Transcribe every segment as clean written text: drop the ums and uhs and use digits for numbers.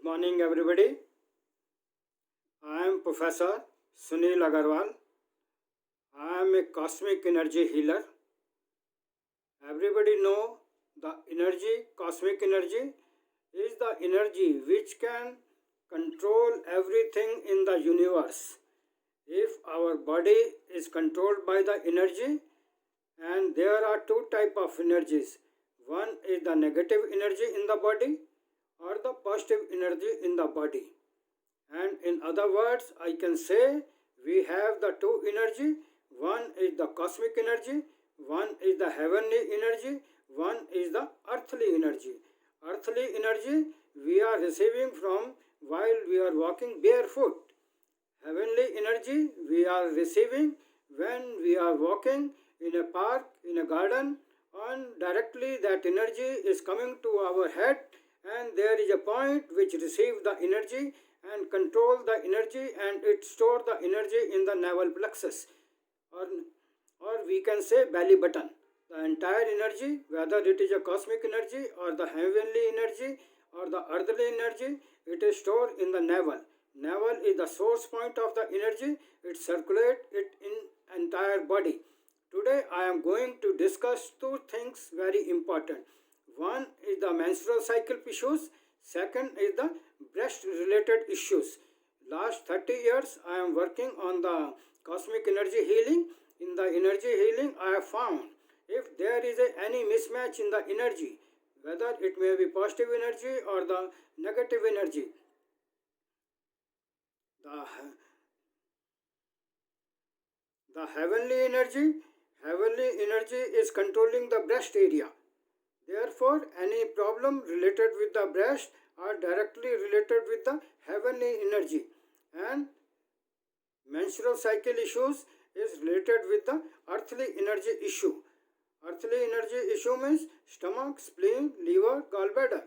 Good morning, everybody. I am Professor Sunil Agarwal. I am a cosmic energy healer. Everybody know the energy, cosmic energy, is the energy which can control everything in the universe. If our body is controlled by the energy, and there are two type of energies. One is the negative energy in the body or the positive energy in the body. And in other words, I can say we have the two energy. One is the cosmic energy, one is the heavenly energy, one is the earthly energy. Earthly energy we are receiving from while we are walking barefoot. Heavenly energy we are receiving when we are walking in a park, in a garden, and directly that energy is coming to our head, and there is a point which receive the energy and control the energy, and it store the energy in the navel plexus, or, or we can say belly button. The entire energy, whether it is a cosmic energy or the heavenly energy or the earthly energy, it is stored in the navel. Navel is the source point of the energy. It circulates it in entire body. Today I am going to discuss two things very important. One is the menstrual cycle issues. Second is the breast related issues. Last 30 years I am working on the cosmic energy healing. In the energy healing I have found if there is any mismatch in the energy, whether it may be positive energy or the negative energy, the, the heavenly energy is controlling the breast area. Therefore, any problem related with the breast are directly related with the heavenly energy, and menstrual cycle issues is related with the earthly energy issue. Earthly energy issue means stomach, spleen, liver, gallbladder.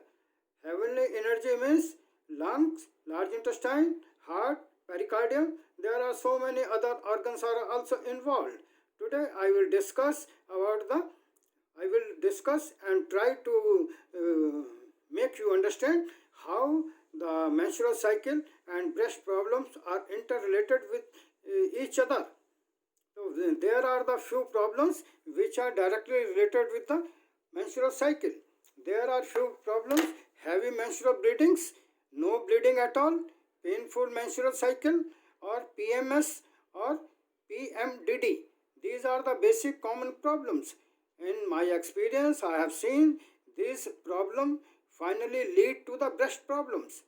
Heavenly energy means lungs, large intestine, heart, pericardium. There are so many other organs are also involved. Today I will discuss and try to make you understand how the menstrual cycle and breast problems are interrelated with each other. So there are the few problems which are directly related with the menstrual cycle. There are few problems: heavy menstrual bleedings, no bleeding at all, painful menstrual cycle, or PMS or PMDD. These are the basic common problems. In my experience, I have seen this problem finally lead to the breast problems.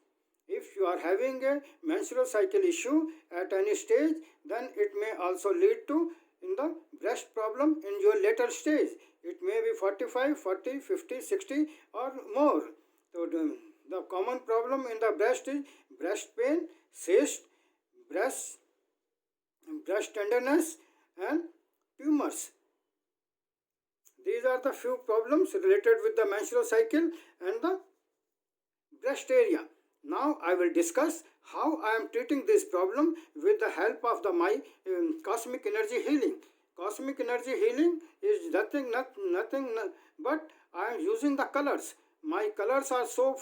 If you are having a menstrual cycle issue at any stage, then it may also lead to in the breast problem in your later stage. It may be 45, 40, 50, 60 or more. So the common problem in the breast is breast pain, cyst, breast, breast tenderness, and tumors. These are the few problems related with the menstrual cycle and the breast area. Now I will discuss how I am treating this problem with the help of my cosmic energy healing. Cosmic energy healing is nothing but I am using the colors. My colors are so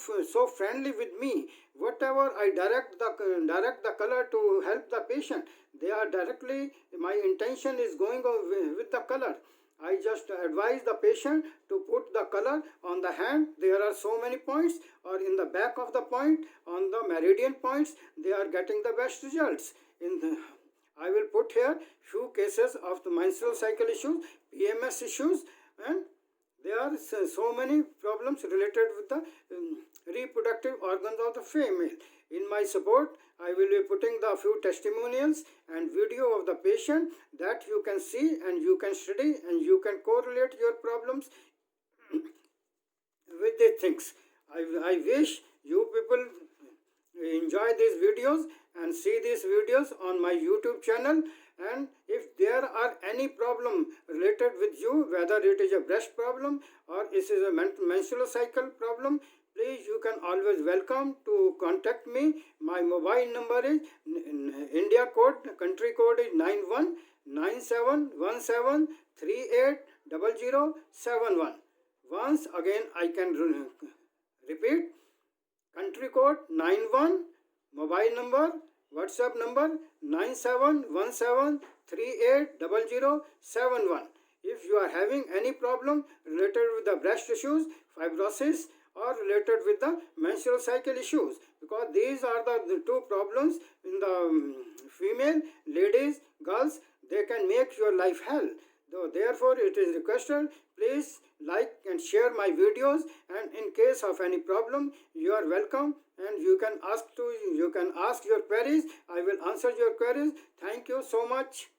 friendly with me. Whatever I direct the color to help the patient, they are directly, my intention is going on with the color. I just advise the patient to put the color on the hand. There are so many points, or in the back of the point, on the meridian points, they are getting the best results. I will put here few cases of the menstrual cycle issues, PMS issues, and there are so many problems related with the reproductive organs of the female. In my support, I will be putting the few testimonials and video of the patient that you can see and you can study and you can correlate your problems with the things. I wish you people enjoy these videos and see these videos on my YouTube channel. And if there are any problem related with you, whether it is a breast problem or it is a menstrual cycle problem, please you can always welcome to contact me. My mobile number is India code, country code is 919717380071. Once again I can repeat, country country code 91, mobile number, WhatsApp number 9717380071. If you are having any problem related with the breast issues, fibrosis, or related with the menstrual cycle issues, because these are the two problems in the female, ladies, girls, they can make your life hell. So therefore it is requested, please like and share my videos, and in case of any problem you are welcome, and you can ask your queries. I will answer your queries. Thank you so much.